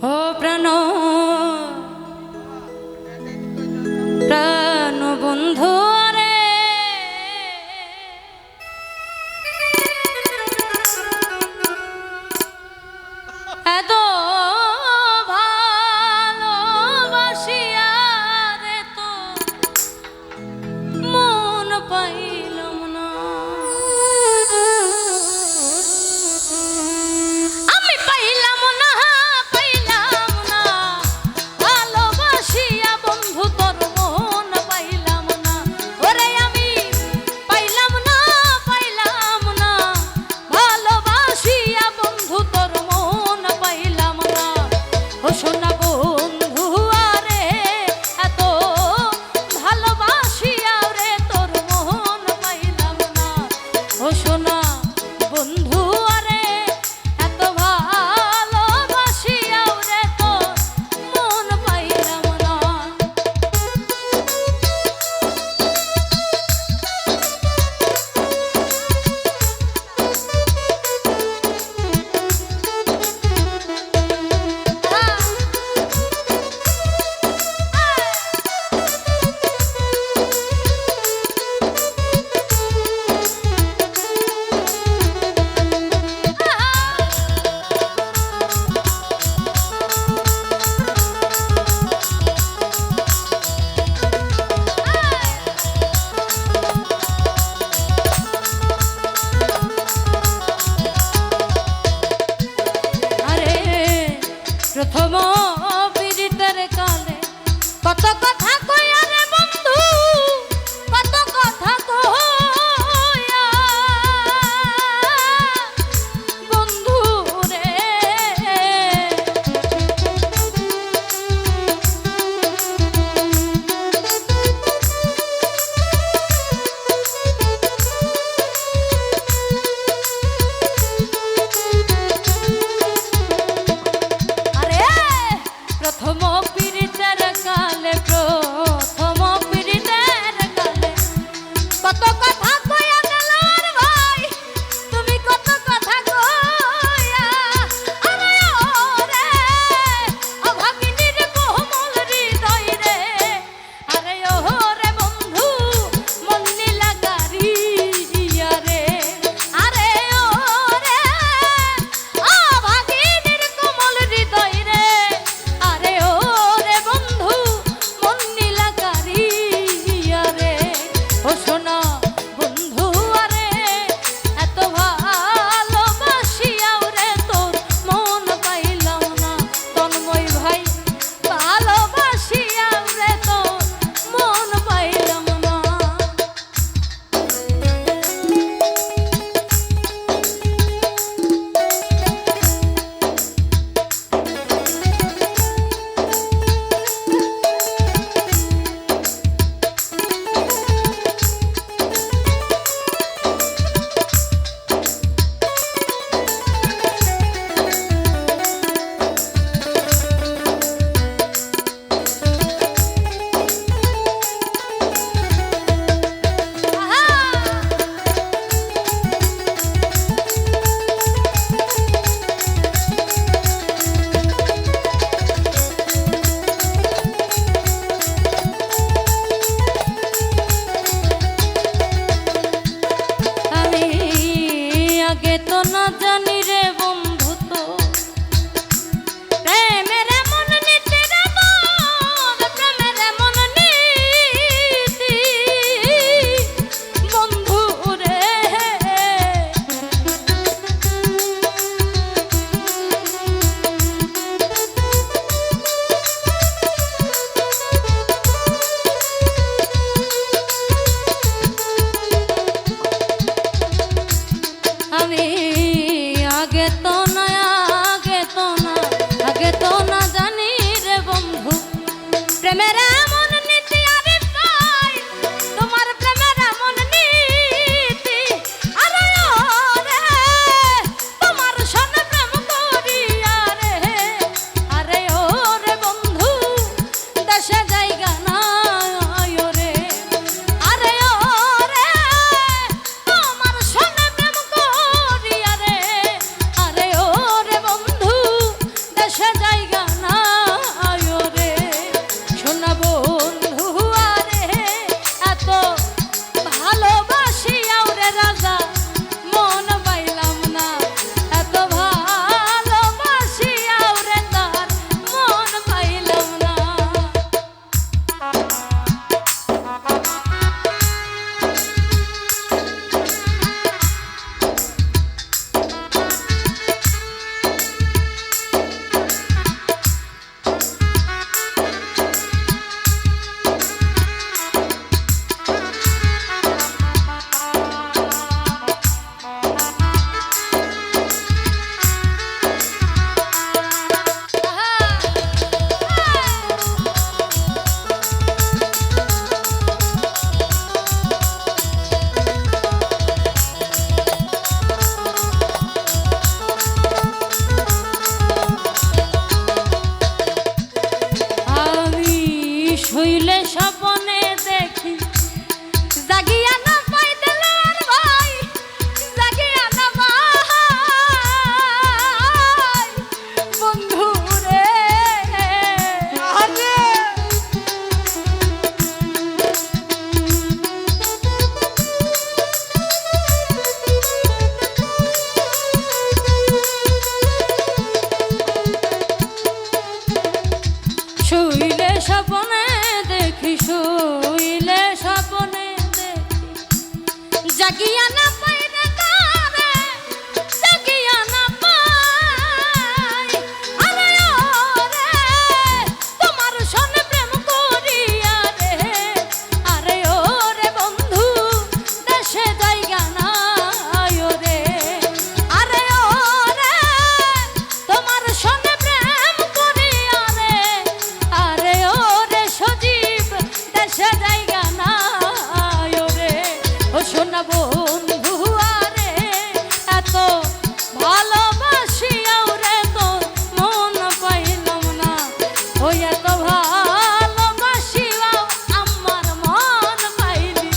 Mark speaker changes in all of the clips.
Speaker 1: ও প্রাণ প্রাণ বন্ধু রে, এত ভালোবাসিয়া রে তো মন পাইলাম না। আমি পাইলাম না, পাইলাম না ভালোবাসিয়া বন্ধু তোর মন পাইলাম না। ওরে আমি পাইলাম না, পাইলাম না ভালোবাসিয়া বন্ধু তোর মন পাইলাম না। ও সোনা বন্ধু আরে, এত ভালোবাসিয়া রে তোর মন পাইলাম না। ও সোনা বন্ধু আরে, এত ভালোবাসিয়া রে তোর মন পাইলাম না। আরে প্রথম পীড়িতের কালে কত কথা কইয়া রে বন্ধু, কত কথা কইয়া বন্ধু রে। আরে স্বপনে দেখি জাগিয়া না পাই দিলার ভাই জাগিয়া না পাই বন্ধু রে শুইলে স্বপনে দেখি শুইলে স্বপনে দেখি জাগিয়া না পাই রে তারে জাগিয়া না পাই আরে ওরে তোমার সনে প্রেম করিয়া রে আরে ওরে বন্ধু দেশে জায়গা নাই ওরে আরে ওরে তোমার সনে প্রেম করিয়া রে আরে ওরে সজীব দেশে জায়গা নাই ওরে ও সোনা বন্ধু আরে এত ভালোবাসিয়াও রে তো মন পাইলাম না ওই এত ভালোবাসিয়াও আমার মন পাইলি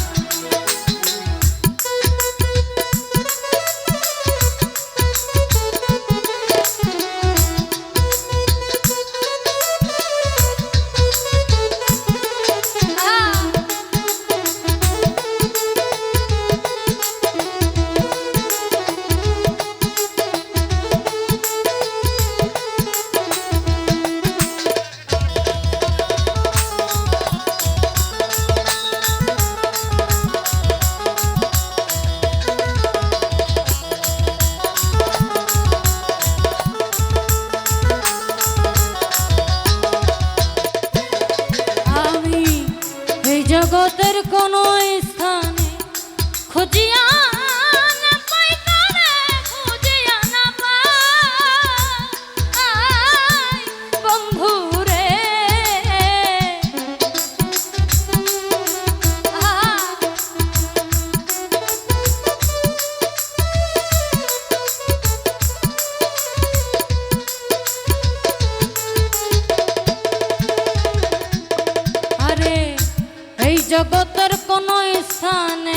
Speaker 1: আমি এই জগতের কোন স্থানে খুঁজিয়া না পাই তারে খুঁজিয়া না পাই বন্ধু রে আরে এই জগতের কোন স্থানে